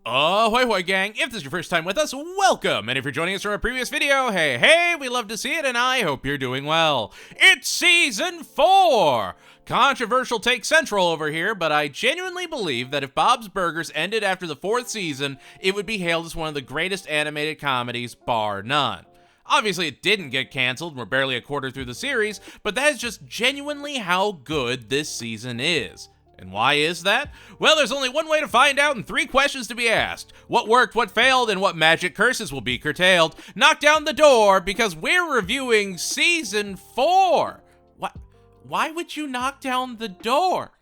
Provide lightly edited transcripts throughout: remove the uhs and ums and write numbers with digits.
Ahoy hoy gang, if this is your first time with us, welcome! And if you're joining us from a previous video, hey, we love to see it and I hope you're doing well. It's Season 4! Controversial take central over here, but I genuinely believe that if Bob's Burgers ended after the 4th season, it would be hailed as one of the greatest animated comedies, bar none. Obviously it didn't get canceled, we're barely a quarter through the series, but that is just genuinely how good this season is. And why is that? Well, there's only one way to find out and 3 questions to be asked. What worked, what failed, and what magic curses will be curtailed? Knock down the door, because we're reviewing Season 4. What? Why would you knock down the door?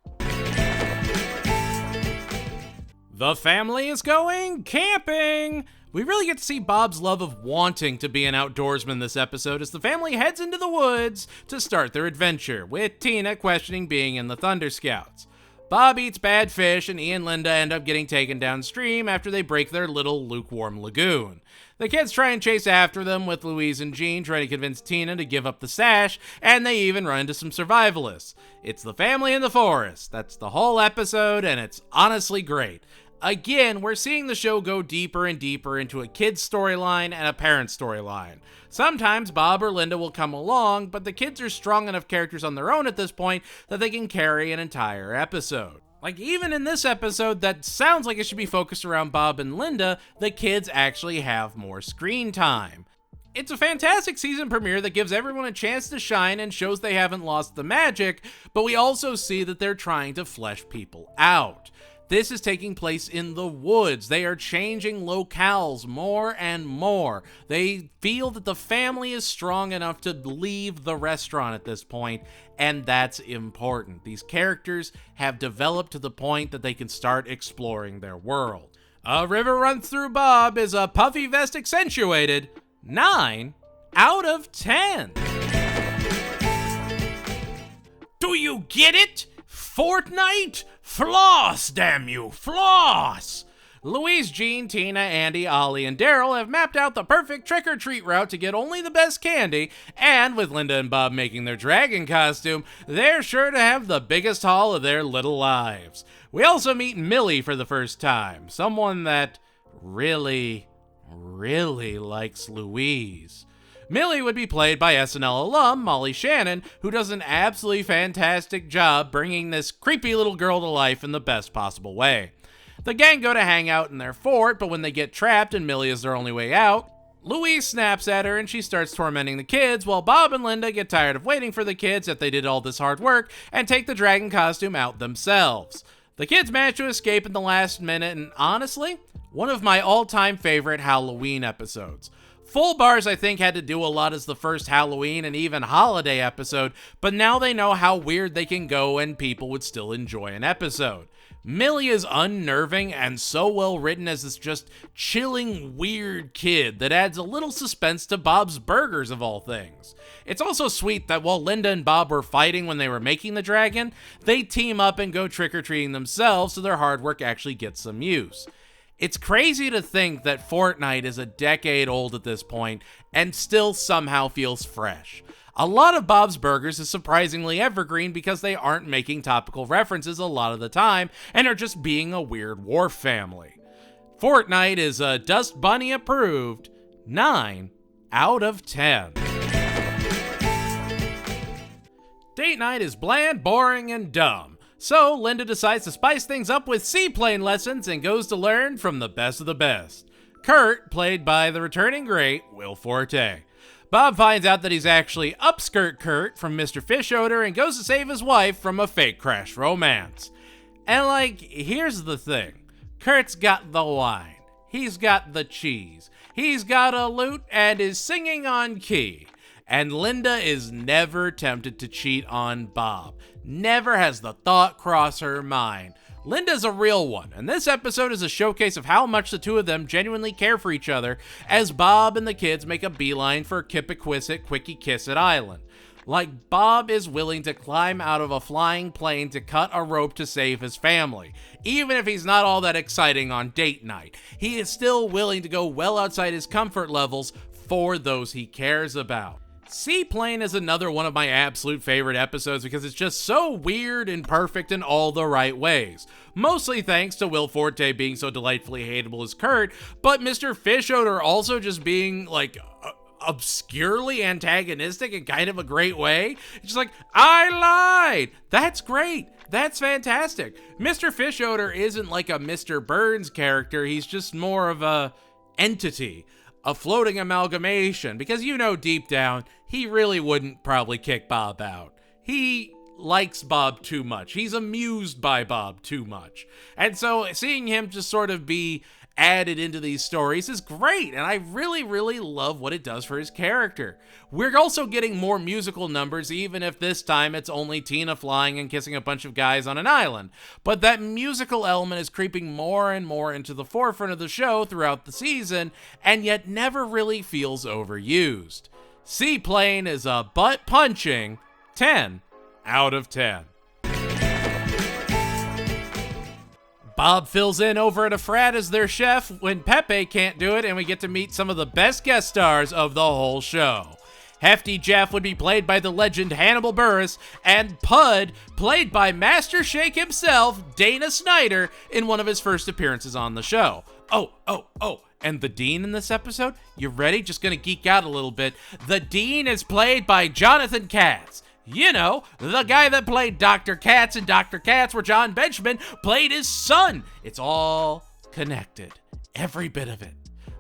The family is going camping! We really get to see Bob's love of wanting to be an outdoorsman this episode as the family heads into the woods to start their adventure, with Tina questioning being in the Thunder Scouts. Bob eats bad fish, and he and Linda end up getting taken downstream after they break their little lukewarm lagoon. The kids try and chase after them, with Louise and Jean trying to convince Tina to give up the sash, and they even run into some survivalists. It's the family in the forest. That's the whole episode, and it's honestly great. Again, we're seeing the show go deeper and deeper into a kid's storyline and a parent's storyline. Sometimes Bob or Linda will come along, but the kids are strong enough characters on their own at this point that they can carry an entire episode. Like, even in this episode that sounds like it should be focused around Bob and Linda, the kids actually have more screen time. It's a fantastic season premiere that gives everyone a chance to shine and shows they haven't lost the magic, but we also see that they're trying to flesh people out. This is taking place in the woods. They are changing locales more and more. They feel that the family is strong enough to leave the restaurant at this point, and that's important. These characters have developed to the point that they can start exploring their world. A river runs through Bob is a puffy vest accentuated 9 out of 10. Do you get it? Fortnite? Floss, damn you, floss! Louise, Jean, Tina, Andy, Ollie, and Daryl have mapped out the perfect trick-or-treat route to get only the best candy, and with Linda and Bob making their dragon costume, they're sure to have the biggest haul of their little lives. We also meet Millie for the first time, someone that really likes Louise. Millie would be played by SNL alum Molly Shannon, who does an absolutely fantastic job bringing this creepy little girl to life in the best possible way. The gang go to hang out in their fort, but when they get trapped and Millie is their only way out, Louise snaps at her and she starts tormenting the kids, while Bob and Linda get tired of waiting for the kids if they did all this hard work and take the dragon costume out themselves. The kids manage to escape in the last minute, and honestly, one of my all-time favorite Halloween episodes. Full Bars, I think, had to do a lot as the first Halloween and even holiday episode, but now they know how weird they can go and people would still enjoy an episode. Millie is unnerving and so well written as this just chilling, weird kid that adds a little suspense to Bob's Burgers of all things. It's also sweet that while Linda and Bob were fighting when they were making the dragon, they team up and go trick-or-treating themselves so their hard work actually gets some use. It's crazy to think that Fortnite is a decade old at this point and still somehow feels fresh. A lot of Bob's Burgers is surprisingly evergreen because they aren't making topical references a lot of the time and are just being a weird wharf family. Fortnite is a Dust Bunny approved 9 out of 10. Date night is bland, boring, and dumb. So Linda decides to spice things up with seaplane lessons and goes to learn from the best of the best. Kurt, played by the returning great Will Forte. Bob finds out that he's actually Upskirt Kurt from Mr. Fish Odor and goes to save his wife from a fake crash romance. And here's the thing. Kurt's got the wine. He's got the cheese. He's got a lute and is singing on key. And Linda is never tempted to cheat on Bob. Never has the thought cross her mind. Linda's a real one, and this episode is a showcase of how much the two of them genuinely care for each other as Bob and the kids make a beeline for Kippaquisset Quickie Kisset Island. Like, Bob is willing to climb out of a flying plane to cut a rope to save his family. Even if he's not all that exciting on date night, he is still willing to go well outside his comfort levels for those he cares about. Seaplane is another one of my absolute favorite episodes because it's just so weird and perfect in all the right ways. Mostly thanks to Will Forte being so delightfully hateable as Kurt, but Mr. Fishoder also just being like obscurely antagonistic in kind of a great way. It's just like, I lied! That's great! That's fantastic! Mr. Fishoder isn't like a Mr. Burns character, he's just more of a entity. A floating amalgamation, because you know deep down, he really wouldn't probably kick Bob out. He likes Bob too much. He's amused by Bob too much. And so seeing him just sort of be added into these stories is great, and I really, really love what it does for his character. We're also getting more musical numbers, even if this time it's only Tina flying and kissing a bunch of guys on an island. But that musical element is creeping more and more into the forefront of the show throughout the season, and yet never really feels overused. Seaplane is a butt-punching 10 out of 10. Bob fills in over at a frat as their chef when Pepe can't do it, and we get to meet some of the best guest stars of the whole show. Hefty Jeff would be played by the legend Hannibal Buress, and Pud, played by Master Shake himself, Dana Snyder, in one of his first appearances on the show. Oh, and the Dean in this episode? You ready? Just gonna geek out a little bit. The Dean is played by Jonathan Katz. You know, the guy that played Dr. Katz in Dr. Katz, where John Benjamin played his son. It's all connected. Every bit of it.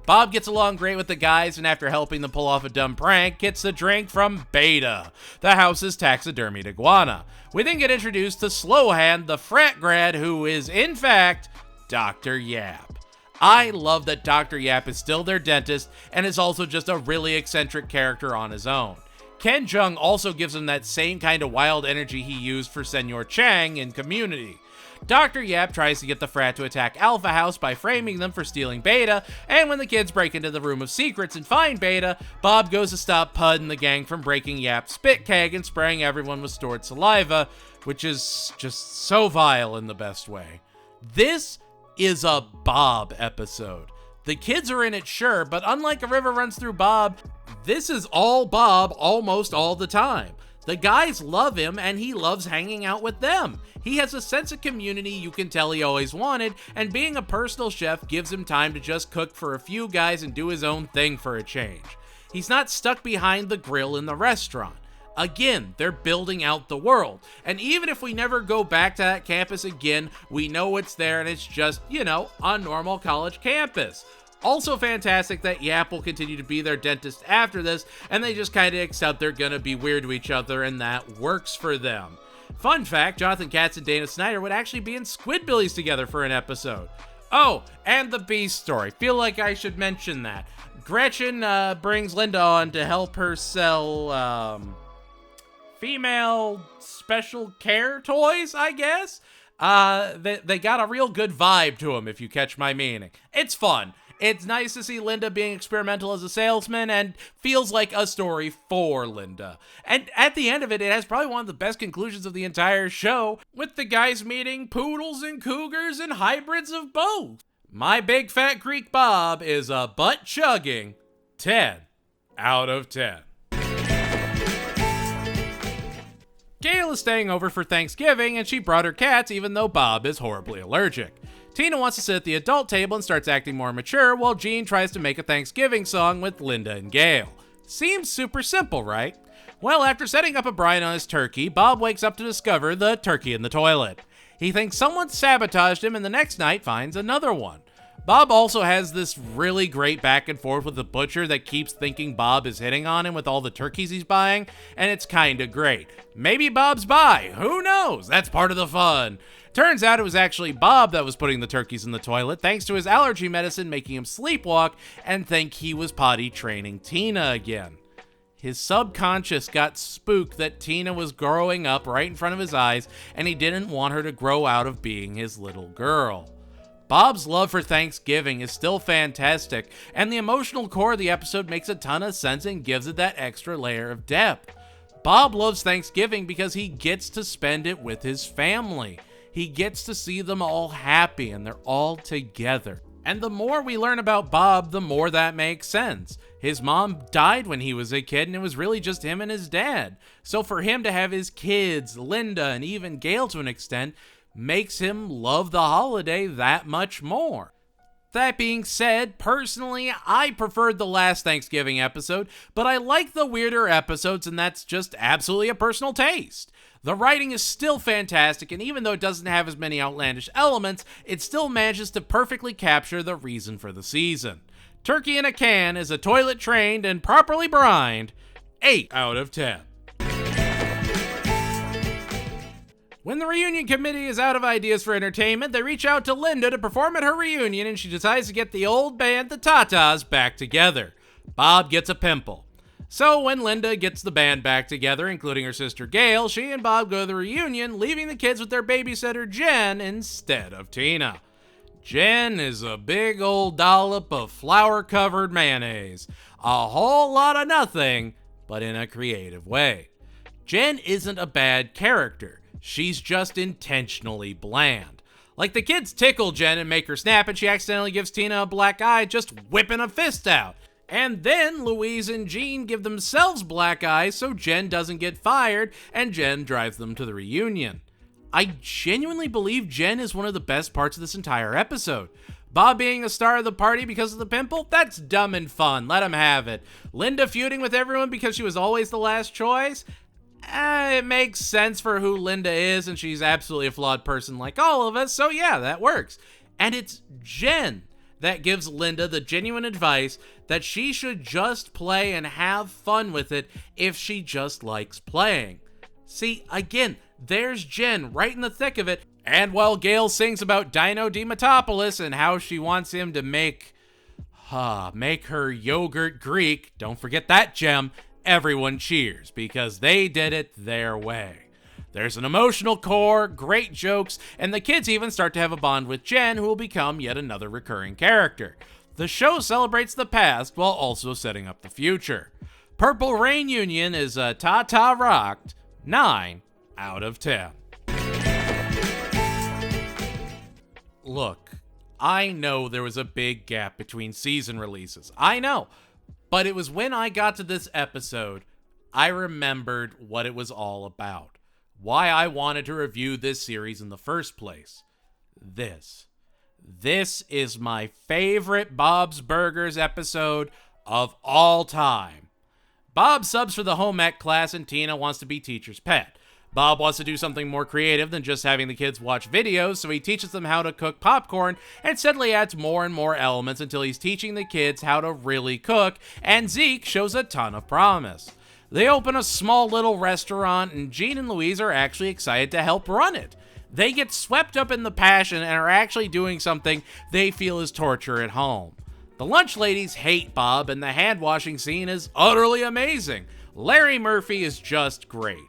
Bob gets along great with the guys, and after helping them pull off a dumb prank, gets a drink from Beta, the house's taxidermied iguana. We then get introduced to Slowhand, the frat grad, who is, in fact, Dr. Yap. I love that Dr. Yap is still their dentist, and is also just a really eccentric character on his own. Ken Jeong also gives him that same kind of wild energy he used for Senor Chang in Community. Dr. Yap tries to get the frat to attack Alpha House by framing them for stealing Beta, and when the kids break into the Room of Secrets and find Beta, Bob goes to stop Pud and the gang from breaking Yap's spit keg and spraying everyone with stored saliva, which is just so vile in the best way. This is a Bob episode. The kids are in it, sure, but unlike A River Runs Through Bob, this is all Bob almost all the time. The guys love him, and he loves hanging out with them. He has a sense of community you can tell he always wanted, and being a personal chef gives him time to just cook for a few guys and do his own thing for a change. He's not stuck behind the grill in the restaurant. Again, they're building out the world. And even if we never go back to that campus again, we know it's there and it's just, a normal college campus. Also fantastic that Yap will continue to be their dentist after this, and they just kind of accept they're gonna be weird to each other, and that works for them. Fun fact, Jonathan Katz and Dana Snyder would actually be in Squidbillies together for an episode. Oh, and the Beast story. Feel like I should mention that. Gretchen brings Linda on to help her sell, female special care toys, I guess? They got a real good vibe to them, if you catch my meaning. It's fun. It's nice to see Linda being experimental as a salesman, and feels like a story for Linda. And at the end of it, it has probably one of the best conclusions of the entire show, with the guys meeting poodles and cougars and hybrids of both. My Big Fat Greek Bob is a butt-chugging 10 out of 10. Gail is staying over for Thanksgiving, and she brought her cats even though Bob is horribly allergic. Tina wants to sit at the adult table and starts acting more mature, while Jean tries to make a Thanksgiving song with Linda and Gail. Seems super simple, right? Well, after setting up a brine on his turkey, Bob wakes up to discover the turkey in the toilet. He thinks someone sabotaged him, and the next night finds another one. Bob also has this really great back and forth with the butcher that keeps thinking Bob is hitting on him with all the turkeys he's buying, and it's kinda great. Maybe Bob's bi, who knows? That's part of the fun. Turns out it was actually Bob that was putting the turkeys in the toilet, thanks to his allergy medicine making him sleepwalk and think he was potty training Tina again. His subconscious got spooked that Tina was growing up right in front of his eyes, and he didn't want her to grow out of being his little girl. Bob's love for Thanksgiving is still fantastic, and the emotional core of the episode makes a ton of sense and gives it that extra layer of depth. Bob loves Thanksgiving because he gets to spend it with his family. He gets to see them all happy and they're all together. And the more we learn about Bob, the more that makes sense. His mom died when he was a kid, and it was really just him and his dad. So for him to have his kids, Linda, and even Gail to an extent, makes him love the holiday that much more. That being said, personally, I preferred the last Thanksgiving episode, but I like the weirder episodes, and that's just absolutely a personal taste. The writing is still fantastic, and even though it doesn't have as many outlandish elements, it still manages to perfectly capture the reason for the season. Turkey in a Can is a toilet trained and properly brined 8 out of 10. When the reunion committee is out of ideas for entertainment, they reach out to Linda to perform at her reunion, and she decides to get the old band, the Tatas, back together. Bob gets a pimple. So when Linda gets the band back together, including her sister Gail, she and Bob go to the reunion, leaving the kids with their babysitter Jen instead of Tina. Jen is a big old dollop of flour-covered mayonnaise. A whole lot of nothing, but in a creative way. Jen isn't a bad character. She's just intentionally bland. Like the kids tickle Jen and make her snap, and she accidentally gives Tina a black eye just whipping a fist out. And then Louise and Jean give themselves black eyes so Jen doesn't get fired, and Jen drives them to the reunion. I genuinely believe Jen is one of the best parts of this entire episode. Bob being a star of the party because of the pimple? That's dumb and fun. Let him have it. Linda feuding with everyone because she was always the last choice? It makes sense for who Linda is, and she's absolutely a flawed person like all of us, so yeah, that works. And it's Jen that gives Linda the genuine advice that she should just play and have fun with it if she just likes playing. See, again, there's Jen right in the thick of it, and while Gail sings about Dino Dematopoulos and how she wants him to make her yogurt Greek, don't forget that gem, everyone cheers because they did it their way. There's an emotional core, great jokes, and the kids even start to have a bond with Jen, who will become yet another recurring character. The show celebrates the past while also setting up the future. Purple Rain Union is a ta-ta rocked 9 out of 10. Look, I know there was a big gap between season releases. I know. But it was when I got to this episode, I remembered what it was all about. Why I wanted to review this series in the first place. This is my favorite Bob's Burgers episode of all time. Bob subs for the home ec class and Tina wants to be teacher's pet. Bob wants to do something more creative than just having the kids watch videos, so he teaches them how to cook popcorn and steadily adds more and more elements until he's teaching the kids how to really cook, and Zeke shows a ton of promise. They open a small little restaurant, and Jean and Louise are actually excited to help run it. They get swept up in the passion and are actually doing something they feel is torture at home. The lunch ladies hate Bob, and the hand-washing scene is utterly amazing. Larry Murphy is just great.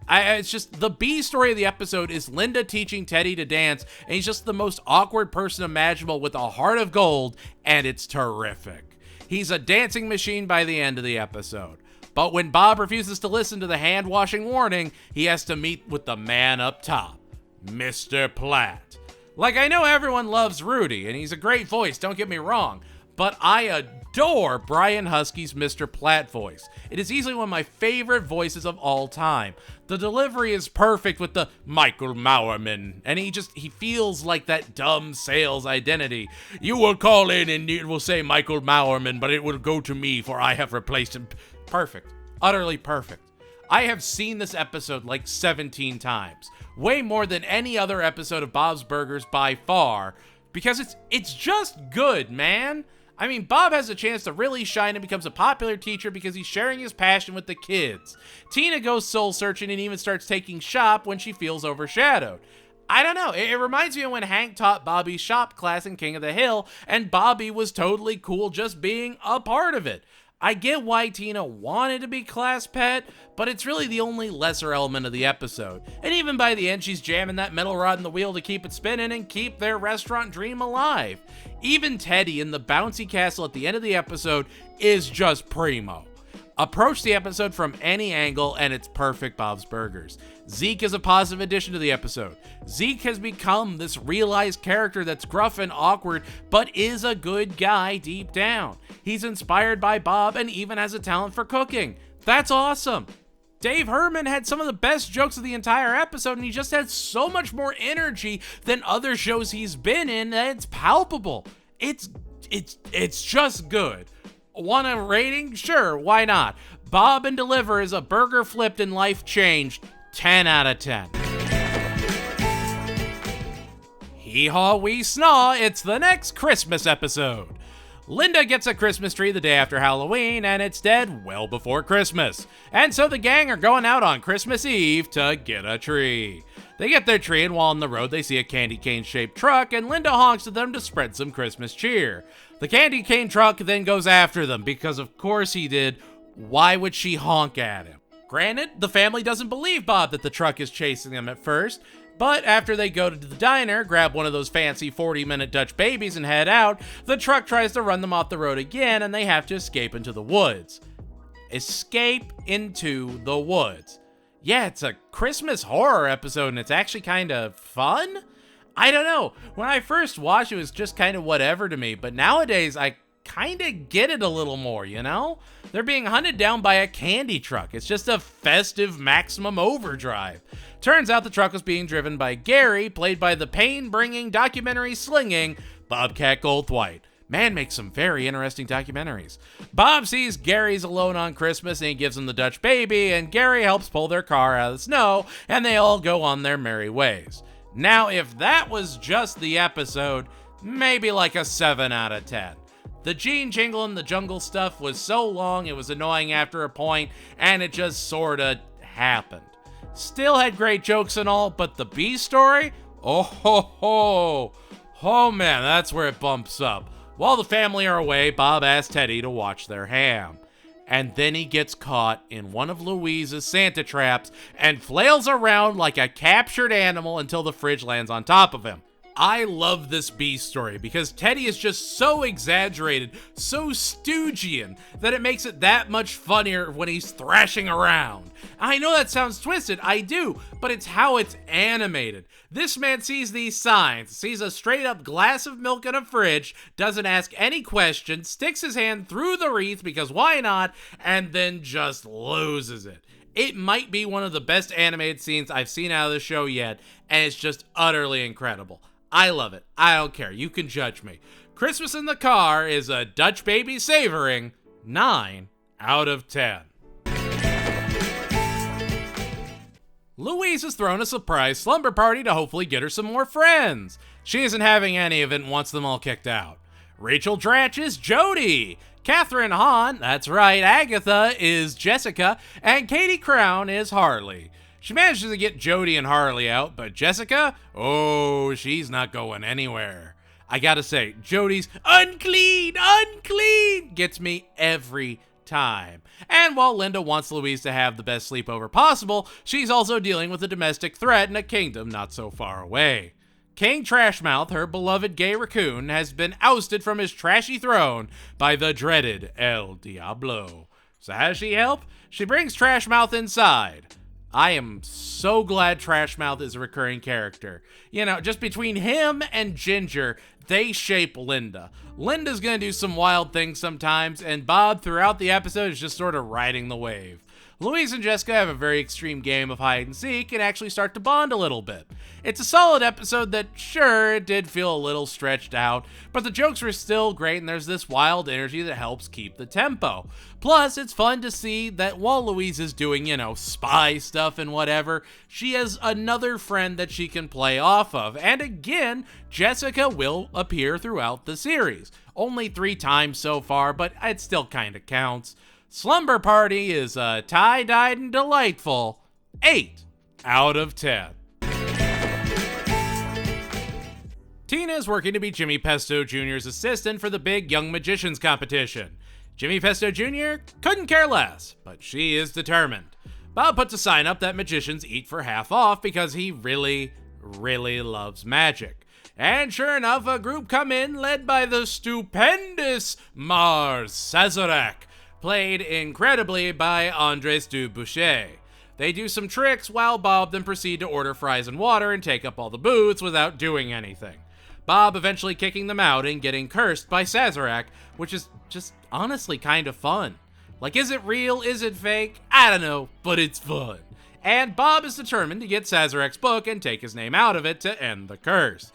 It's just, the B story of the episode is Linda teaching Teddy to dance, and he's just the most awkward person imaginable with a heart of gold, and it's terrific. He's a dancing machine by the end of the episode. But when Bob refuses to listen to the hand-washing warning, he has to meet with the man up top, Mr. Platt. Like, I know everyone loves Rudy, and he's a great voice, don't get me wrong, but I adore Brian Husky's Mr. Platt voice. It is easily one of my favorite voices of all time. The delivery is perfect with the Michael Mauerman, and he feels like that dumb sales identity. You will call in and it will say Michael Mauerman, but it will go to me, for I have replaced him. Perfect. Utterly perfect. I have seen this episode like 17 times. Way more than any other episode of Bob's Burgers by far, because it's just good, man. I mean, Bob has a chance to really shine and becomes a popular teacher because he's sharing his passion with the kids. Tina goes soul-searching and even starts taking shop when she feels overshadowed. I don't know, it reminds me of when Hank taught Bobby shop class in King of the Hill, and Bobby was totally cool just being a part of it. I get why Tina wanted to be class pet, but it's really the only lesser element of the episode. And even by the end, she's jamming that metal rod in the wheel to keep it spinning and keep their restaurant dream alive. Even Teddy in the bouncy castle at the end of the episode is just primo. Approach the episode from any angle and it's perfect Bob's Burgers. Zeke is a positive addition to the episode. Zeke has become this realized character that's gruff and awkward, but is a good guy deep down. He's inspired by Bob and even has a talent for cooking. That's awesome. Dave Herman had some of the best jokes of the entire episode, and he just had so much more energy than other shows he's been in that it's palpable. It's just good. Want a rating? Sure, why not? Bob and Deliver is a burger flipped and life changed. 10 out of 10. Hee-haw, wee snaw, it's the next Christmas episode. Linda gets a Christmas tree the day after Halloween, and it's dead well before Christmas. And so the gang are going out on Christmas Eve to get a tree. They get their tree, and while on the road, they see a candy cane-shaped truck, and Linda honks at them to spread some Christmas cheer. The candy cane truck then goes after them, because of course he did. Why would she honk at him? Granted, the family doesn't believe Bob that the truck is chasing them at first, but after they go to the diner, grab one of those fancy 40-minute Dutch babies and head out, the truck tries to run them off the road again, and they have to escape into the woods. Escape into the woods. Yeah, it's a Christmas horror episode, and it's actually kind of fun? I don't know. When I first watched it was just kind of whatever to me, but nowadays I kind of get it a little more, you know? They're being hunted down by a candy truck. It's just a festive maximum overdrive. Turns out the truck was being driven by Gary, played by the pain-bringing, documentary-slinging Bobcat Goldthwait. Man makes some very interesting documentaries. Bob sees Gary's alone on Christmas and he gives him the Dutch baby, and Gary helps pull their car out of the snow, and they all go on their merry ways. Now, if that was just the episode, maybe like a 7 out of 10. The Gene Jingle and the Jungle stuff was so long it was annoying after a point, and it just sorta happened. Still had great jokes and all, but the B story? Oh man, that's where it bumps up. While the family are away, Bob asks Teddy to watch their ham. And then he gets caught in one of Louise's Santa traps and flails around like a captured animal until the fridge lands on top of him. I love this B story because Teddy is just so exaggerated, so Stoogian, that it makes it that much funnier when he's thrashing around. I know that sounds twisted, I do, but it's how it's animated. This man sees these signs, sees a straight up glass of milk in a fridge, doesn't ask any questions, sticks his hand through the wreath because why not, and then just loses it. It might be one of the best animated scenes I've seen out of the show yet, and it's just utterly incredible. I love it. I don't care. You can judge me. Christmas in the Car is a Dutch baby savoring 9 out of 10. Louise has thrown a surprise slumber party to hopefully get her some more friends. She isn't having any of it and wants them all kicked out. Rachel Dratch is Jody. Catherine Hahn, that's right, Agatha, is Jessica. And Katie Crown is Harley. She manages to get Jody and Harley out, but Jessica? Oh, she's not going anywhere. I gotta say, Jody's unclean gets me every time. And while Linda wants Louise to have the best sleepover possible, she's also dealing with a domestic threat in a kingdom not so far away. King Trashmouth, her beloved gay raccoon, has been ousted from his trashy throne by the dreaded El Diablo. So how does she help? She brings Trashmouth inside. I am so glad Trashmouth is a recurring character. You know, just between him and Ginger, they shape Linda. Linda's gonna do some wild things sometimes, and Bob throughout the episode is just sort of riding the wave. Louise and Jessica have a very extreme game of hide and seek and actually start to bond a little bit. It's a solid episode that, sure, it did feel a little stretched out, but the jokes were still great and there's this wild energy that helps keep the tempo. Plus, it's fun to see that while Louise is doing, spy stuff and whatever, she has another friend that she can play off of. And again, Jessica will appear throughout the series. Only 3 times so far, but it still kinda counts. Slumber Party is a tie-dyed and delightful 8 out of 10. Tina is working to be Jimmy Pesto Jr.'s assistant for the big Young Magicians competition. Jimmy Pesto Jr. couldn't care less, but she is determined. Bob puts a sign up that magicians eat for half off because he really loves magic. And sure enough, a group come in led by the stupendous Mars Sazerac. played incredibly by Andres Dubuchet. They do some tricks while Bob then proceed to order fries and water and take up all the booths without doing anything. Bob eventually kicking them out and getting cursed by Sazerac, which is just honestly kind of fun. Like, is it real? Is it fake? I don't know, but it's fun. And Bob is determined to get Sazerac's book and take his name out of it to end the curse.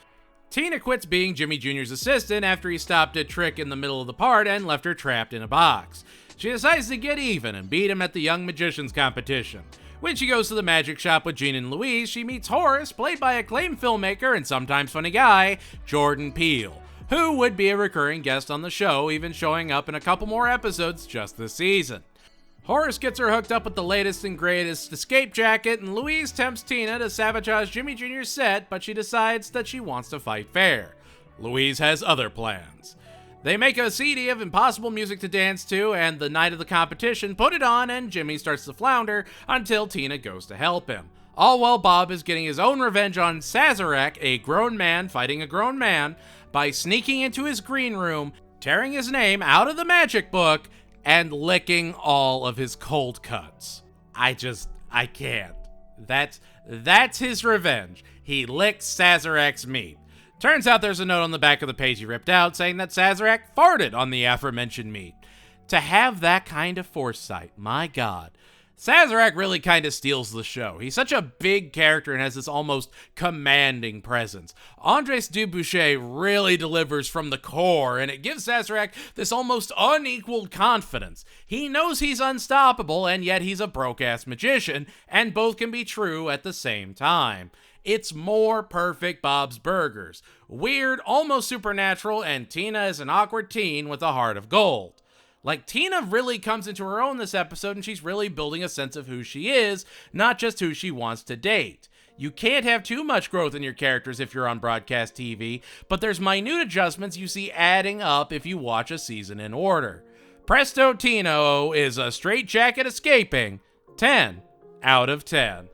Tina quits being Jimmy Jr.'s assistant after he stopped a trick in the middle of the part and left her trapped in a box. She decides to get even and beat him at the Young Magicians competition. When she goes to the magic shop with Gene and Louise, she meets Horace, played by acclaimed filmmaker and sometimes funny guy, Jordan Peele, who would be a recurring guest on the show, even showing up in a couple more episodes just this season. Horace gets her hooked up with the latest and greatest escape jacket, and Louise tempts Tina to sabotage Jimmy Jr.'s set, but she decides that she wants to fight fair. Louise has other plans. They make a CD of impossible music to dance to, and the night of the competition, put it on, and Jimmy starts to flounder until Tina goes to help him. All while Bob is getting his own revenge on Sazerac, a grown man fighting a grown man, by sneaking into his green room, tearing his name out of the magic book, and licking all of his cold cuts. I can't. That's his revenge. He licks Sazerac's meat. Turns out there's a note on the back of the page he ripped out saying that Sazerac farted on the aforementioned meat. To have that kind of foresight, my God. Sazerac really kind of steals the show. He's such a big character and has this almost commanding presence. Andres Dubuchet really delivers from the core, and it gives Sazerac this almost unequaled confidence. He knows he's unstoppable, and yet he's a broke-ass magician, and both can be true at the same time. It's more perfect Bob's Burgers. Weird, almost supernatural, and Tina is an awkward teen with a heart of gold. Like, Tina really comes into her own this episode, and she's really building a sense of who she is, not just who she wants to date. You can't have too much growth in your characters if you're on broadcast TV, but there's minute adjustments you see adding up if you watch a season in order. Presto Tino is a straitjacket escaping 10 out of 10.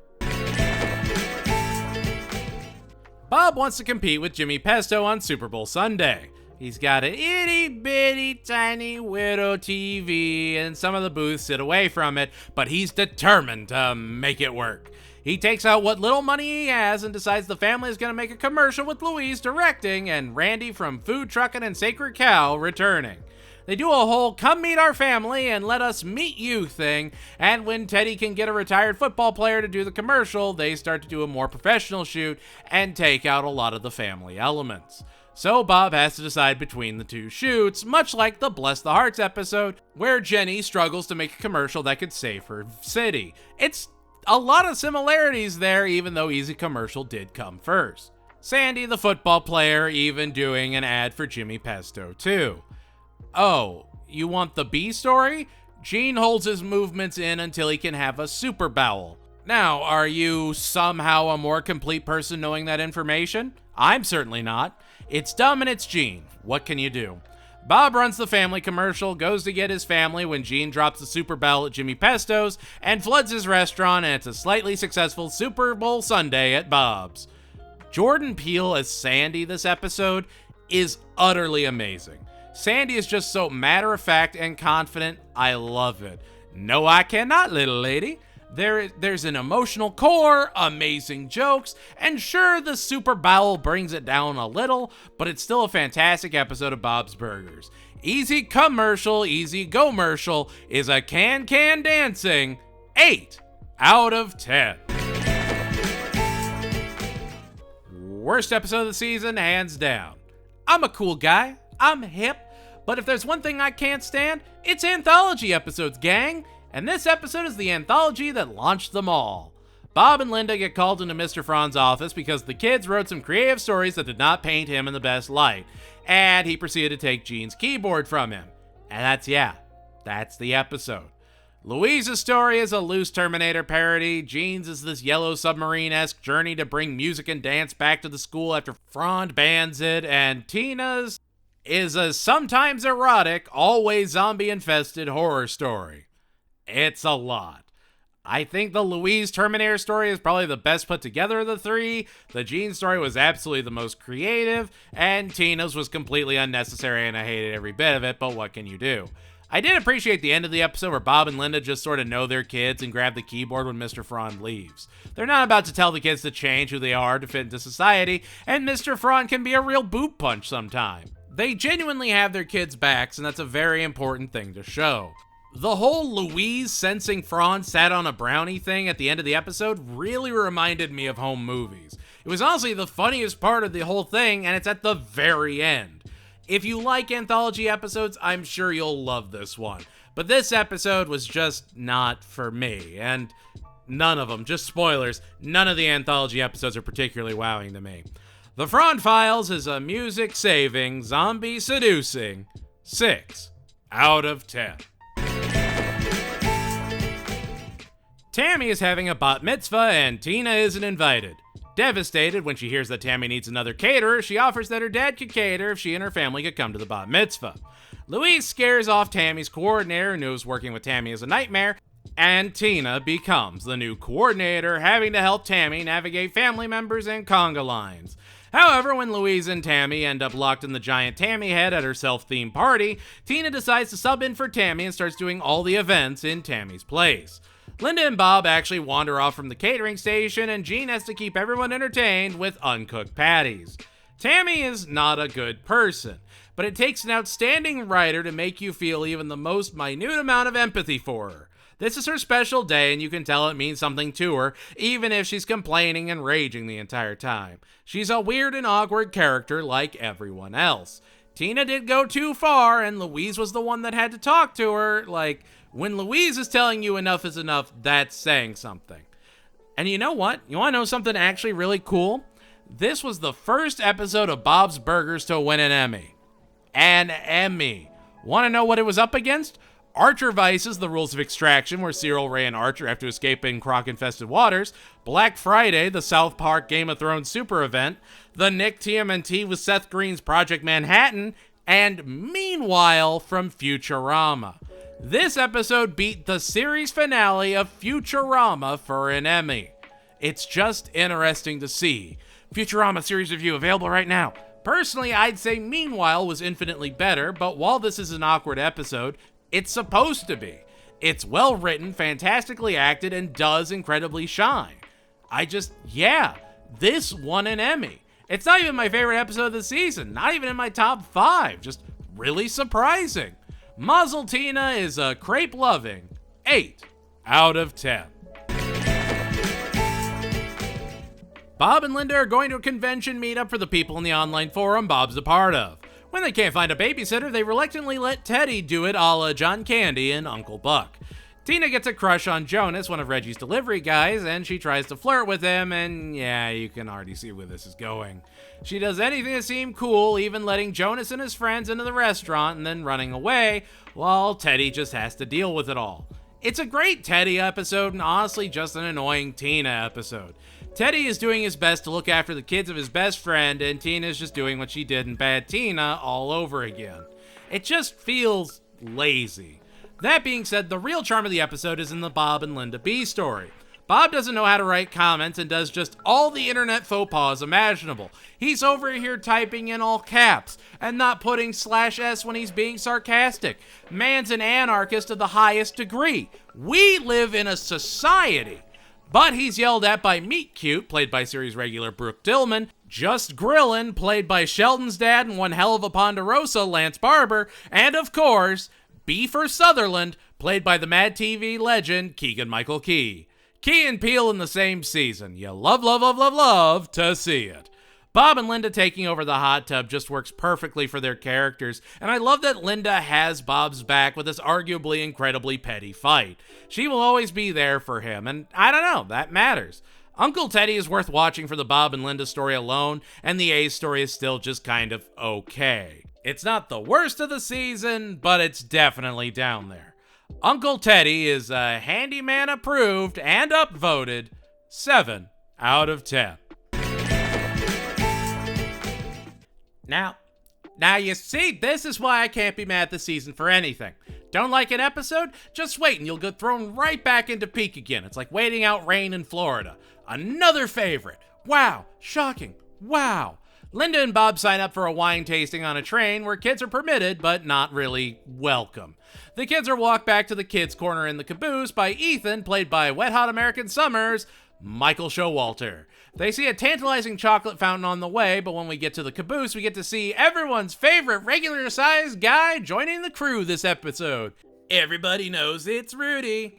Bob wants to compete with Jimmy Pesto on Super Bowl Sunday. He's got an itty-bitty tiny widow TV, and some of the booths sit away from it, but he's determined to make it work. He takes out what little money he has and decides the family is going to make a commercial with Louise directing and Randy from Food Truckin' and Sacred Cow returning. They do a whole come meet our family and let us meet you thing, and when Teddy can get a retired football player to do the commercial, they start to do a more professional shoot and take out a lot of the family elements. So Bob has to decide between the two shoots, much like the Bless the Hearts episode, where Jenny struggles to make a commercial that could save her city. It's a lot of similarities there, even though Easy Commercial did come first. Sandy, the football player, even doing an ad for Jimmy Pesto too. Oh, you want the B story? Gene holds his movements in until he can have a super bowel. Now, are you somehow a more complete person knowing that information? I'm certainly not. It's dumb and it's Gene. What can you do? Bob runs the family commercial, goes to get his family when Gene drops the super bowel at Jimmy Pesto's, and floods his restaurant, and it's a slightly successful Super Bowl Sunday at Bob's. Jordan Peele as Sandy this episode is utterly amazing. Sandy is just so matter-of-fact and confident. I love it. No, I cannot, little lady. There's an emotional core, amazing jokes, and sure, the super bowel brings it down a little, but it's still a fantastic episode of Bob's Burgers. Easy commercial, easy go-mercial is a can dancing 8 out of 10. Worst episode of the season, hands down. I'm a cool guy. I'm hip. But if there's one thing I can't stand, it's anthology episodes, gang. And this episode is the anthology that launched them all. Bob and Linda get called into Mr. Fran's office because the kids wrote some creative stories that did not paint him in the best light. And he proceeded to take Gene's keyboard from him. And that's the episode. Louise's story is a loose Terminator parody. Gene's is this Yellow Submarine-esque journey to bring music and dance back to the school after Fran bans it. And Tina's is a sometimes erotic, always zombie-infested horror story. It's a lot. I think the Louise Terminator story is probably the best put together of the three. The Gene story was absolutely the most creative, and Tina's was completely unnecessary, and I hated every bit of it, but what can you do? I did appreciate the end of the episode where Bob and Linda just sort of know their kids and grab the keyboard when Mr. Frond leaves. They're not about to tell the kids to change who they are to fit into society, and Mr. Frond can be a real boot punch sometime. They genuinely have their kids' backs, and that's a very important thing to show. The whole Louise sensing Frond sat on a brownie thing at the end of the episode really reminded me of home movies. It was honestly the funniest part of the whole thing, and it's at the very end. If you like anthology episodes, I'm sure you'll love this one. But this episode was just not for me, and none of them, just spoilers, none of the anthology episodes are particularly wowing to me. The Frond Files is a music-saving, zombie-seducing 6 out of 10. Tammy is having a bat mitzvah and Tina isn't invited. Devastated when she hears that Tammy needs another caterer, she offers that her dad could cater if she and her family could come to the bat mitzvah. Louise scares off Tammy's coordinator, who knows working with Tammy is a nightmare, and Tina becomes the new coordinator, having to help Tammy navigate family members and conga lines. However, when Louise and Tammy end up locked in the giant Tammy head at her self-themed party, Tina decides to sub in for Tammy and starts doing all the events in Tammy's place. Linda and Bob actually wander off from the catering station, and Jean has to keep everyone entertained with uncooked patties. Tammy is not a good person, but it takes an outstanding writer to make you feel even the most minute amount of empathy for her. This is her special day, and you can tell it means something to her, even if she's complaining and raging the entire time. She's a weird and awkward character like everyone else. Tina did go too far, and Louise was the one that had to talk to her. Like, when Louise is telling you enough is enough, that's saying something. And you know what? You want to know something actually really cool? This was the first episode of Bob's Burgers to win an Emmy. An Emmy. Want to know what it was up against? Archer Vice's The Rules of Extraction, where Cyril, Ray, and Archer have to escape in croc-infested waters. Black Friday, the South Park Game of Thrones super event. The Nick TMNT with Seth Green's Project Manhattan. And Meanwhile from Futurama. This episode beat the series finale of Futurama for an Emmy. It's just interesting to see. Futurama series review available right now. Personally, I'd say Meanwhile was infinitely better, but while this is an awkward episode, it's supposed to be. It's well written, fantastically acted, and does incredibly shine. This won an Emmy. It's not even my favorite episode of the season, not even in my top 5, just really surprising. Mazel Tina is a crepe-loving 8 out of 10. Bob and Linda are going to a convention meetup for the people in the online forum Bob's a part of. When they can't find a babysitter, they reluctantly let Teddy do it a la John Candy and Uncle Buck. Tina gets a crush on Jonas, one of Reggie's delivery guys, and she tries to flirt with him, and yeah, you can already see where this is going. She does anything to seem cool, even letting Jonas and his friends into the restaurant and then running away, while Teddy just has to deal with it all. It's a great Teddy episode, and honestly just an annoying Tina episode. Teddy is doing his best to look after the kids of his best friend, and Tina's just doing what she did in Bad Tina all over again. It just feels lazy. That being said, the real charm of the episode is in the Bob and Linda B story. Bob doesn't know how to write comments and does just all the internet faux pas imaginable. He's over here typing in all caps and not putting /s when he's being sarcastic. Man's an anarchist of the highest degree. We live in a society. But he's yelled at by Meet Cute, played by series regular Brooke Dillman, Just Grillin', played by Sheldon's dad and one hell of a Ponderosa, Lance Barber, and of course, B for Sutherland, played by the Mad TV legend Keegan-Michael Key. Key and Peele in the same season. You love to see it. Bob and Linda taking over the hot tub just works perfectly for their characters, and I love that Linda has Bob's back with this arguably incredibly petty fight. She will always be there for him, and I don't know, that matters. Uncle Teddy is worth watching for the Bob and Linda story alone, and the A story is still just kind of okay. It's not the worst of the season, but it's definitely down there. Uncle Teddy is a handyman approved and upvoted 7 out of 10. Now you see, this is why I can't be mad at the season for anything. Don't like an episode? Just wait and you'll get thrown right back into peak again. It's like waiting out rain in Florida. Another favorite. Wow. Shocking. Wow. Linda and Bob sign up for a wine tasting on a train where kids are permitted, but not really welcome. The kids are walked back to the kids' corner in the caboose by Ethan, played by Wet Hot American Summer's Michael Showalter. They see a tantalizing chocolate fountain on the way, but when we get to the caboose, we get to see everyone's favorite regular-sized guy joining the crew this episode. Everybody knows it's Rudy.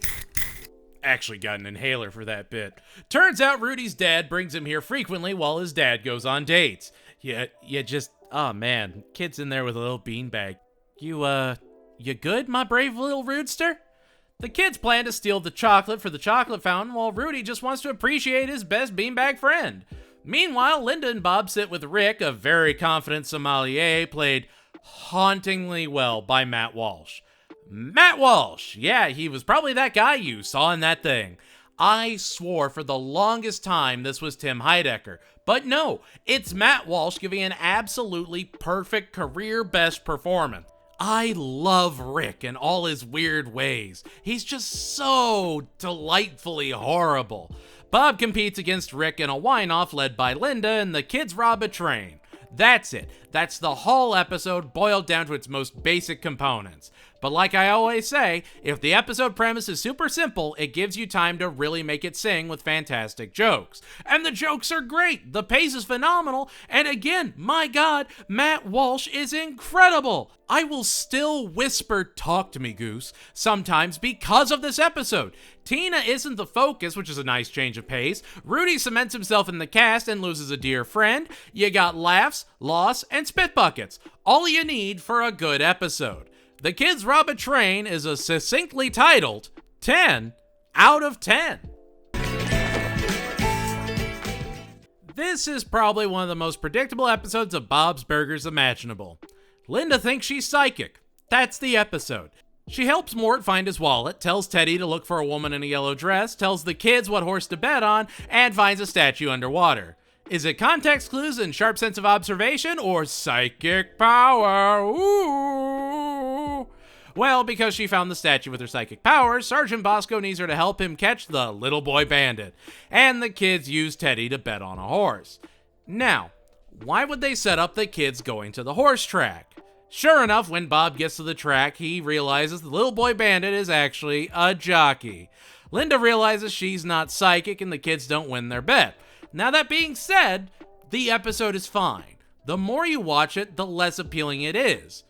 Actually got an inhaler for that bit. Turns out Rudy's dad brings him here frequently while his dad goes on dates. Oh man, kid's in there with a little beanbag. You good, my brave little rudester? The kids plan to steal the chocolate for the chocolate fountain while Rudy just wants to appreciate his best beanbag friend. Meanwhile, Linda and Bob sit with Rick, a very confident sommelier, played hauntingly well by Matt Walsh. Matt Walsh! Yeah, he was probably that guy you saw in that thing. I swore for the longest time this was Tim Heidecker. But no, it's Matt Walsh giving an absolutely perfect career best performance. I love Rick in all his weird ways. He's just so delightfully horrible. Bob competes against Rick in a wine-off led by Linda, and the kids rob a train. That's it. That's the whole episode boiled down to its most basic components. But like I always say, if the episode premise is super simple, it gives you time to really make it sing with fantastic jokes. And the jokes are great, the pace is phenomenal, and again, my God, Matt Walsh is incredible! I will still whisper "talk to me, Goose" sometimes because of this episode. Tina isn't the focus, which is a nice change of pace. Rudy cements himself in the cast and loses a dear friend. You got laughs, loss, and spit buckets. All you need for a good episode. The Kids Rob a Train is a succinctly titled 10 out of 10. This is probably one of the most predictable episodes of Bob's Burgers imaginable. Linda thinks she's psychic. That's the episode. She helps Mort find his wallet, tells Teddy to look for a woman in a yellow dress, tells the kids what horse to bet on, and finds a statue underwater. Is it context clues and sharp sense of observation, or psychic power? Ooh. Well, because she found the statue with her psychic powers, Sergeant Bosco needs her to help him catch the little boy bandit. And the kids use Teddy to bet on a horse. Now, why would they set up the kids going to the horse track? Sure enough, when Bob gets to the track, he realizes the little boy bandit is actually a jockey. Linda realizes she's not psychic and the kids don't win their bet. Now, that being said, the episode is fine. The more you watch it, the less appealing it is.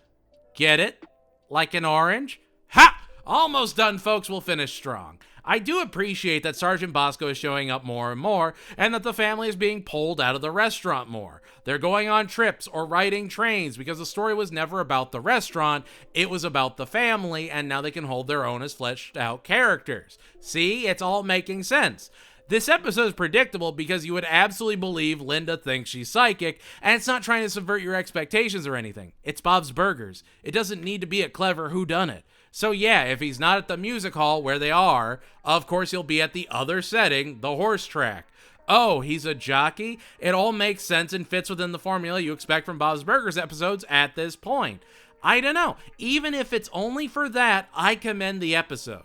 Get it? Like an orange? Ha! Almost done, folks. We'll finish strong. I do appreciate that Sergeant Bosco is showing up more and more, and that the family is being pulled out of the restaurant more. They're going on trips or riding trains because the story was never about the restaurant, it was about the family, and now they can hold their own as fleshed out characters. See? It's all making sense. This episode is predictable because you would absolutely believe Linda thinks she's psychic, and it's not trying to subvert your expectations or anything. It's Bob's Burgers. It doesn't need to be a clever whodunit. So yeah, if he's not at the music hall where they are, of course he'll be at the other setting, the horse track. Oh, he's a jockey? It all makes sense and fits within the formula you expect from Bob's Burgers episodes at this point. I don't know. Even if it's only for that, I commend the episode.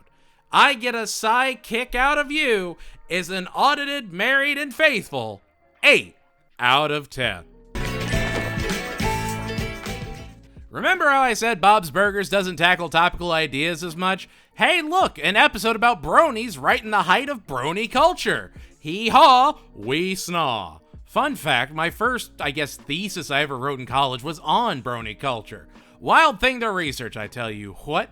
I get a sigh kick out of you is an audited, married, and faithful 8 out of 10. Remember how I said Bob's Burgers doesn't tackle topical ideas as much? Hey, look, an episode about bronies right in the height of brony culture. Hee-haw, we snaw. Fun fact, my first, thesis I ever wrote in college was on brony culture. Wild thing to research, I tell you what.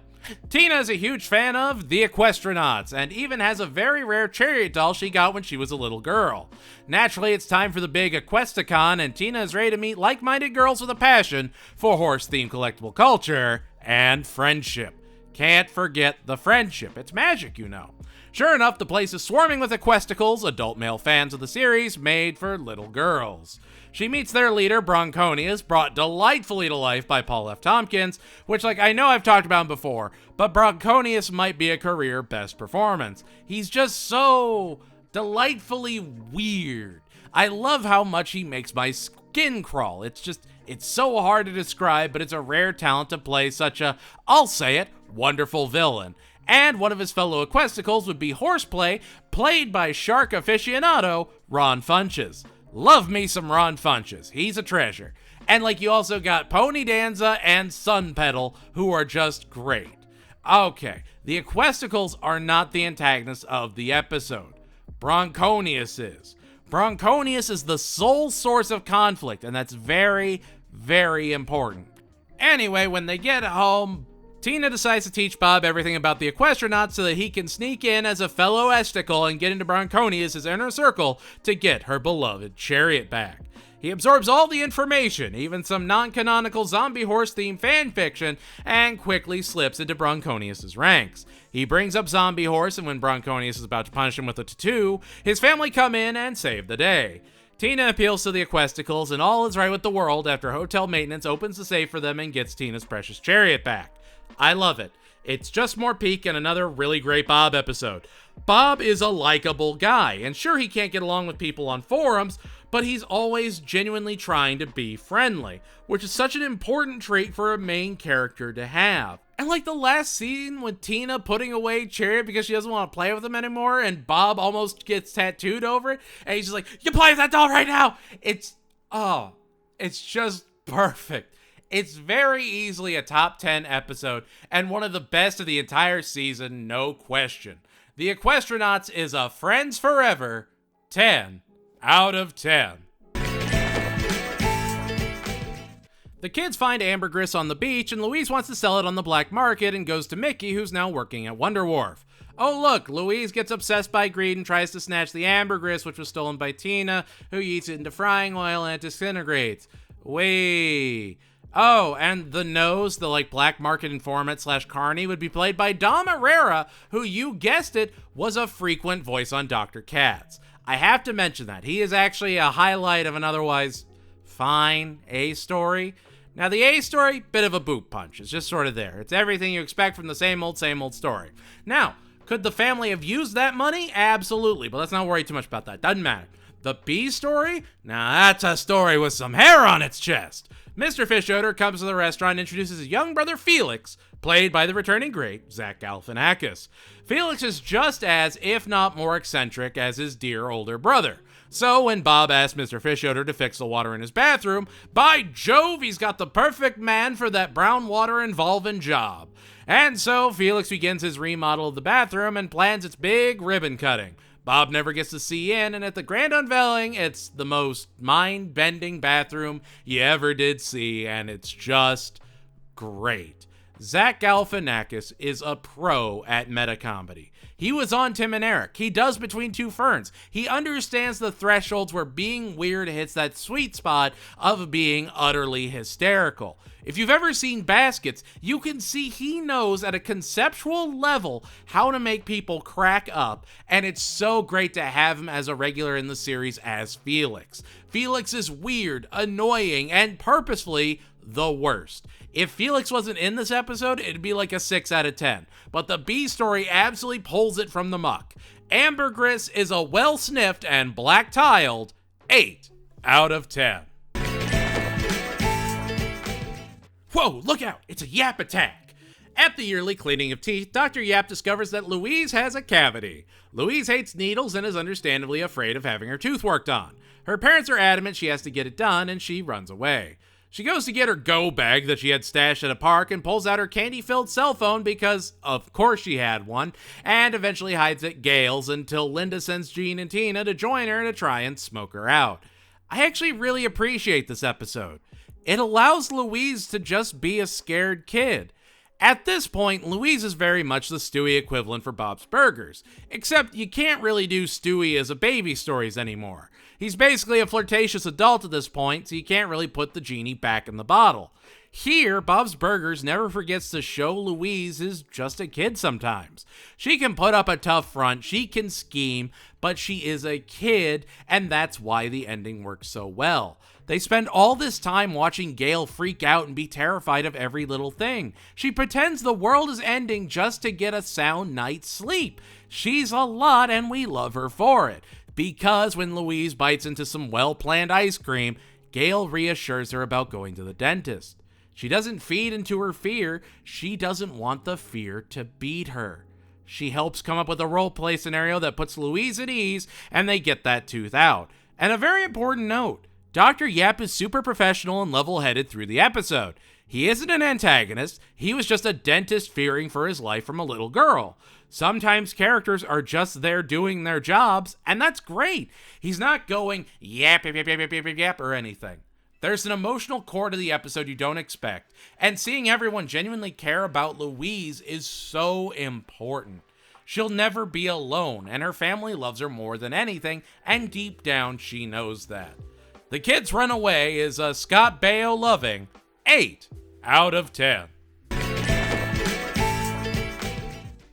Tina is a huge fan of the Equestronauts, and even has a very rare chariot doll she got when she was a little girl. Naturally, it's time for the big Equesticon, and Tina is ready to meet like-minded girls with a passion for horse-themed collectible culture and friendship. Can't forget the friendship. It's magic, you know. Sure enough, the place is swarming with Equesticles, adult male fans of the series made for little girls. She meets their leader, Bronconius, brought delightfully to life by Paul F. Tompkins, which, I know I've talked about him before, but Bronconius might be a career best performance. He's just so delightfully weird. I love how much he makes my skin crawl. It's so hard to describe, but it's a rare talent to play such a, I'll say it, wonderful villain. And one of his fellow Equesticles would be Horseplay, played by shark aficionado Ron Funches. Love me some Ron Funches. He's a treasure. And like you also got Pony Danza and Sun Petal, who are just great. Okay, the Equesticles are not the antagonists of the episode. Bronconius is. Bronconius is the sole source of conflict, and that's very, very important. Anyway, when they get home, Tina decides to teach Bob everything about the Equestronauts so that he can sneak in as a fellow Esticle and get into Bronconius' inner circle to get her beloved chariot back. He absorbs all the information, even some non-canonical zombie horse-themed fanfiction, and quickly slips into Bronconius' ranks. He brings up Zombie Horse, and when Bronconius is about to punish him with a tattoo, his family come in and save the day. Tina appeals to the Equesticles, and all is right with the world after hotel maintenance opens the safe for them and gets Tina's precious chariot back. I love it. It's just more peak and another really great Bob episode. Bob is a likable guy, and sure, he can't get along with people on forums, but he's always genuinely trying to be friendly, which is such an important trait for a main character to have. And like the last scene with Tina putting away Chariot because she doesn't want to play with him anymore, and Bob almost gets tattooed over it, and he's just like, you play with that doll right now! It's just perfect. It's very easily a top 10 episode, and one of the best of the entire season, no question. The Equestronauts is a Friends Forever 10 out of 10. The kids find ambergris on the beach, and Louise wants to sell it on the black market and goes to Mickey, who's now working at Wonder Wharf. Oh look, Louise gets obsessed by greed and tries to snatch the ambergris, which was stolen by Tina, who eats it into frying oil and it disintegrates. Wait. Oh, and the nose, the black market informant / carny, would be played by Dom Herrera, who, you guessed it, was a frequent voice on Dr. Katz. I have to mention that. He is actually a highlight of an otherwise fine A story. Now, the A story, bit of a boot punch. It's just sort of there. It's everything you expect from the same old story. Now, could the family have used that money? Absolutely, but let's not worry too much about that. Doesn't matter. The B story? Now, that's a story with some hair on its chest. Mr. Fischoeder comes to the restaurant and introduces his young brother Felix, played by the returning great Zach Galifianakis. Felix is just as, if not more eccentric, as his dear older brother. So when Bob asks Mr. Fischoeder to fix the water in his bathroom, by Jove, he's got the perfect man for that brown water involving job. And so Felix begins his remodel of the bathroom and plans its big ribbon cutting. Bob never gets to see in, and at the grand unveiling, it's the most mind-bending bathroom you ever did see, and it's just great. Zach Galifianakis is a pro at meta-comedy. He was on Tim and Eric. He does Between Two Ferns. He understands the thresholds where being weird hits that sweet spot of being utterly hysterical. If you've ever seen Baskets, you can see he knows at a conceptual level how to make people crack up, and it's so great to have him as a regular in the series as Felix. Felix is weird, annoying, and purposefully the worst. If Felix wasn't in this episode, it'd be like a 6 out of 10, but the B story absolutely pulls it from the muck. Ambergris is a well-sniffed and black-tiled 8 out of 10. Whoa, look out, it's a Yap attack! At the yearly cleaning of teeth, Dr. Yap discovers that Louise has a cavity. Louise hates needles and is understandably afraid of having her tooth worked on. Her parents are adamant she has to get it done, and she runs away. She goes to get her go bag that she had stashed at a park and pulls out her candy-filled cell phone because, of course she had one, and eventually hides at Gail's until Linda sends Jean and Tina to join her to try and smoke her out. I actually really appreciate this episode. It allows Louise to just be a scared kid. At this point, Louise is very much the Stewie equivalent for Bob's Burgers, except you can't really do Stewie as a baby stories anymore. He's basically a flirtatious adult at this point, so you can't really put the genie back in the bottle. Here, Bob's Burgers never forgets to show Louise is just a kid sometimes. She can put up a tough front, she can scheme, but she is a kid, and that's why the ending works so well. They spend all this time watching Gail freak out and be terrified of every little thing. She pretends the world is ending just to get a sound night's sleep. She's a lot, and we love her for it. Because when Louise bites into some well-planned ice cream, Gail reassures her about going to the dentist. She doesn't feed into her fear. She doesn't want the fear to beat her. She helps come up with a role-play scenario that puts Louise at ease, and they get that tooth out. And a very important note, Dr. Yep is super professional and level-headed through the episode. He isn't an antagonist, he was just a dentist fearing for his life from a little girl. Sometimes characters are just there doing their jobs, and that's great. He's not going yap, yap, yap, yap, yap, yap, yap, or anything. There's an emotional core to the episode you don't expect, and seeing everyone genuinely care about Louise is so important. She'll never be alone, and her family loves her more than anything, and deep down she knows that. The Kids Run Away is a Scott Baio loving 8 out of 10.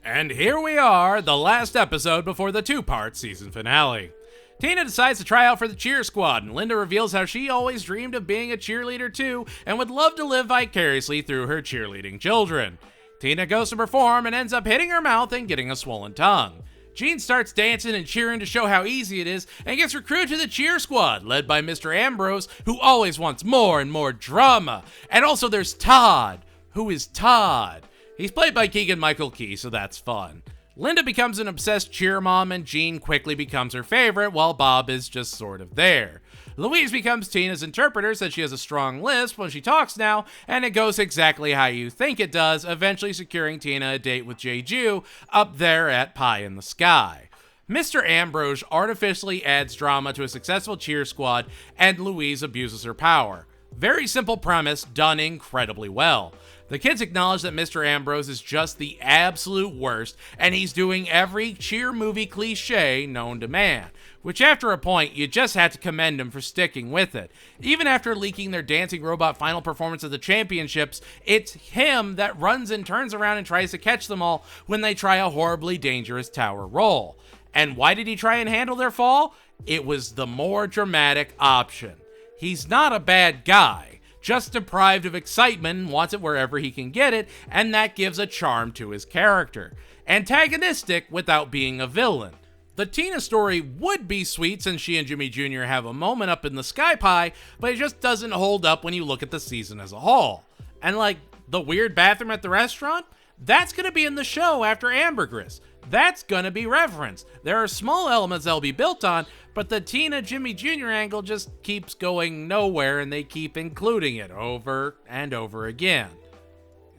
And here we are, the last episode before the 2-part season finale. Tina decides to try out for the cheer squad, and Linda reveals how she always dreamed of being a cheerleader too, and would love to live vicariously through her cheerleading children. Tina goes to perform and ends up hitting her mouth and getting a swollen tongue. Jean starts dancing and cheering to show how easy it is, and gets recruited to the cheer squad, led by Mr. Ambrose, who always wants more and more drama. And also there's Todd. Who is Todd? He's played by Keegan-Michael Key, so that's fun. Linda becomes an obsessed cheer mom, and Jean quickly becomes her favorite, while Bob is just sort of there. Louise becomes Tina's interpreter, since she has a strong lisp when she talks now, and it goes exactly how you think it does, eventually securing Tina a date with Jeju up there at Pie in the Sky. Mr. Ambrose artificially adds drama to a successful cheer squad, and Louise abuses her power. Very simple premise, done incredibly well. The kids acknowledge that Mr. Ambrose is just the absolute worst, and he's doing every cheer movie cliche known to man, which after a point, you just had to commend him for sticking with it. Even after leaking their dancing robot final performance of the championships, it's him that runs and turns around and tries to catch them all when they try a horribly dangerous tower roll. And why did he try and handle their fall? It was the more dramatic option. He's not a bad guy, just deprived of excitement and wants it wherever he can get it, and that gives a charm to his character. Antagonistic without being a villain. The Tina story would be sweet since she and Jimmy Jr. have a moment up in the sky pie, but it just doesn't hold up when you look at the season as a whole. And like, the weird bathroom at the restaurant? That's gonna be in the show after Ambergris. That's gonna be referenced. There are small elements that'll be built on, but the Tina Jimmy Jr. angle just keeps going nowhere, and they keep including it over and over again.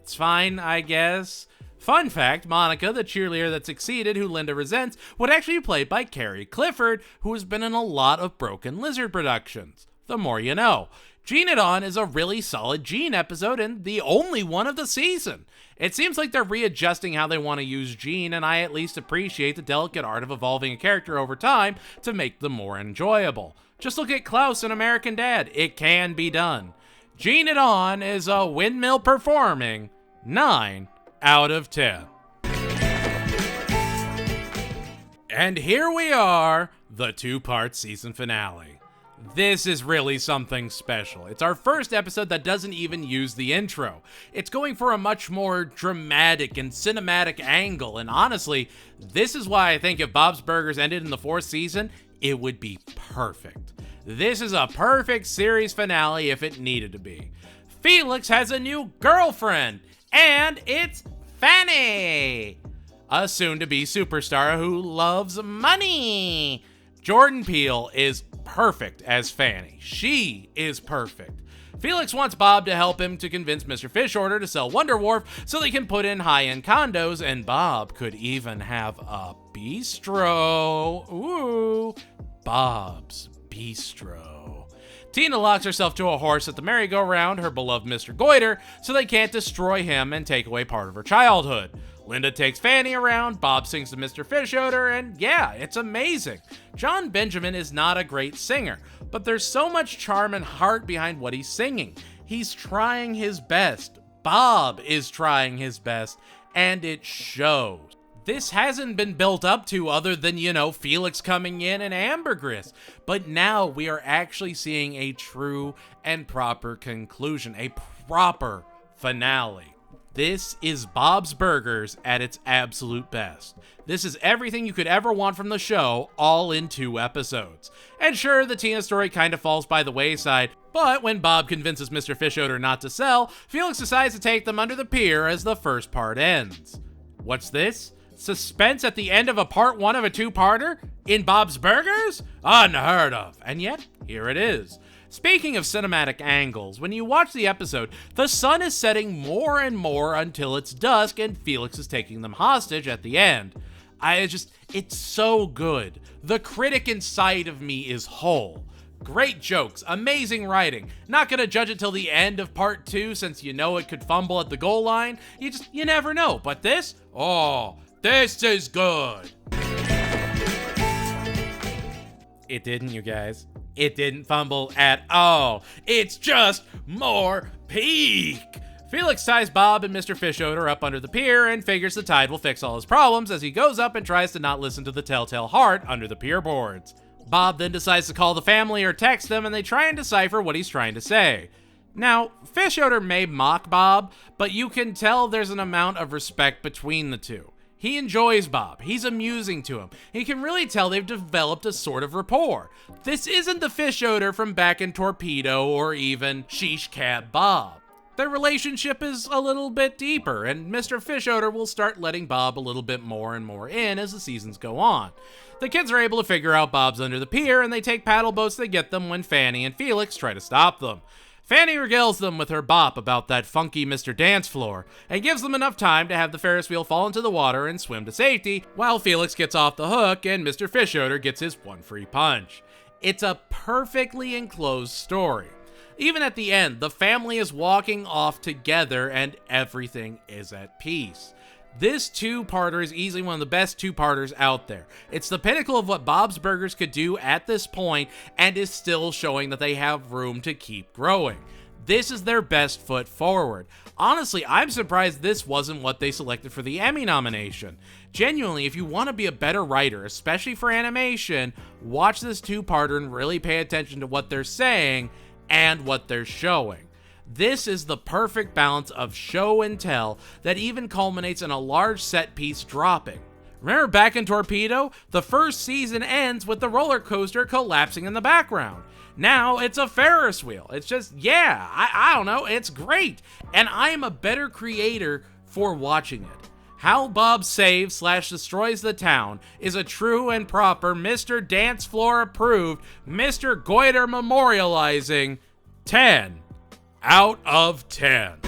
It's fine, I guess. Fun fact, Monica, the cheerleader that succeeded, who Linda resents, would actually be played by Carrie Clifford, who has been in a lot of Broken Lizard productions. The more you know. Gene It On is a really solid Gene episode, and the only one of the season. It seems like they're readjusting how they want to use Gene, and I at least appreciate the delicate art of evolving a character over time to make them more enjoyable. Just look at Klaus in American Dad. It can be done. Gene It On is a windmill performing 9 out of 10. And here we are, the 2-part season finale. This is really something special. It's our first episode that doesn't even use the intro. It's going for a much more dramatic and cinematic angle, and honestly, this is why I think if Bob's Burgers ended in the 4th season, it would be perfect. This is a perfect series finale if it needed to be. Felix has a new girlfriend, and it's Fanny, a soon-to-be superstar who loves money. Jordan Peele is perfect as Fanny. She is perfect. Felix wants Bob to help him to convince Mr. Fishorder to sell Wonder Wharf so they can put in high-end condos, and Bob could even have a bistro. Ooh, Bob's Bistro. Tina locks herself to a horse at the merry-go-round, her beloved Mr. Goiter, so they can't destroy him and take away part of her childhood. Linda takes Fanny around, Bob sings to Mr. Fishorder, and yeah, it's amazing. John Benjamin is not a great singer, but there's so much charm and heart behind what he's singing. He's trying his best. Bob is trying his best, and it shows. This hasn't been built up to other than, Felix coming in and ambergris. But now we are actually seeing a true and proper conclusion, a proper finale. This is Bob's Burgers at its absolute best. This is everything you could ever want from the show, all in 2 episodes. And sure, the Tina story kind of falls by the wayside, but when Bob convinces Mr. Fishorder not to sell, Felix decides to take them under the pier as the first part ends. What's this? Suspense at the end of a part 1 of a 2-parter? In Bob's Burgers? Unheard of. And yet, here it is. Speaking of cinematic angles, when you watch the episode, the sun is setting more and more until it's dusk and Felix is taking them hostage at the end. It's so good. The critic inside of me is whole. Great jokes, amazing writing. Not gonna judge it till the end of part 2 since you know it could fumble at the goal line. You never know. But this is good. It didn't, you guys. It didn't fumble at all. It's just more peak. Felix ties Bob and Mr. Fishodor up under the pier and figures the tide will fix all his problems as he goes up and tries to not listen to the telltale heart under the pier boards. Bob then decides to call the family or text them and they try and decipher what he's trying to say. Now, Fishodor may mock Bob, but you can tell there's an amount of respect between the two. He enjoys Bob. He's amusing to him. He can really tell they've developed a sort of rapport. This isn't the Fishodor from back in Torpedo or even Sheesh Cab Bob. Their relationship is a little bit deeper, and Mr. Fishodor will start letting Bob a little bit more and more in as the seasons go on. The kids are able to figure out Bob's under the pier, and they take paddle boats to get them when Fanny and Felix try to stop them. Fanny regales them with her bop about that funky Mr. Dance Floor, and gives them enough time to have the Ferris wheel fall into the water and swim to safety, while Felix gets off the hook and Mr. Fishodor gets his one free punch. It's a perfectly enclosed story. Even at the end, the family is walking off together and everything is at peace. This two-parter is easily one of the best two-parters out there. It's the pinnacle of what Bob's Burgers could do at this point and is still showing that they have room to keep growing. This is their best foot forward. Honestly, I'm surprised this wasn't what they selected for the Emmy nomination. Genuinely, if you want to be a better writer, especially for animation, watch this two-parter and really pay attention to what they're saying and what they're showing. This is the perfect balance of show and tell that even culminates in a large set piece dropping. Remember back in Torpedo? The first season ends with the roller coaster collapsing in the background. Now it's a Ferris wheel. It's just, I don't know, it's great. And I am a better creator for watching it. How Bob saves/destroys the town is a true and proper Mr. Dance Floor approved, Mr. Goiter memorializing 10 out of 10.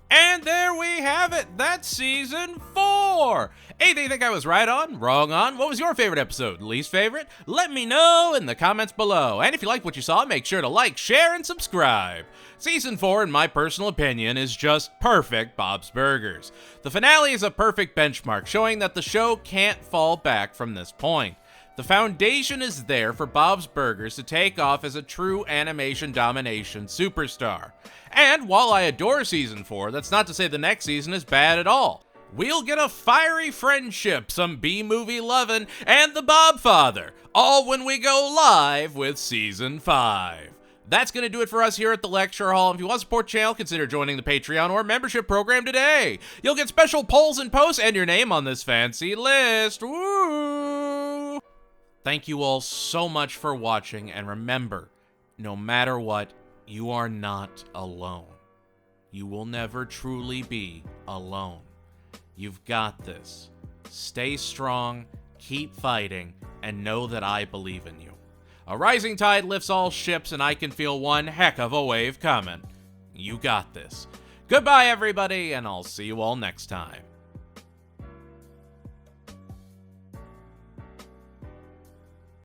And there we have it. That's season 4. Anything you think I was right on, wrong on? What was your favorite episode? Least favorite? Let me know in the comments below. And if you like what you saw, make sure to like, share, and subscribe. Season 4, in my personal opinion, is just perfect Bob's Burgers. The finale is a perfect benchmark, showing that the show can't fall back from this point. The foundation is there for Bob's Burgers to take off as a true animation domination superstar. And while I adore season 4, that's not to say the next season is bad at all. We'll get a fiery friendship, some B-movie lovin', and the Bob Father, all when we go live with season 5. That's going to do it for us here at the Lecture Hall. If you want to support the channel, consider joining the Patreon or membership program today. You'll get special polls and posts and your name on this fancy list. Woo! Thank you all so much for watching, and remember, no matter what, you are not alone. You will never truly be alone. You've got this. Stay strong, keep fighting, and know that I believe in you. A rising tide lifts all ships, and I can feel one heck of a wave coming. You got this. Goodbye, everybody, and I'll see you all next time.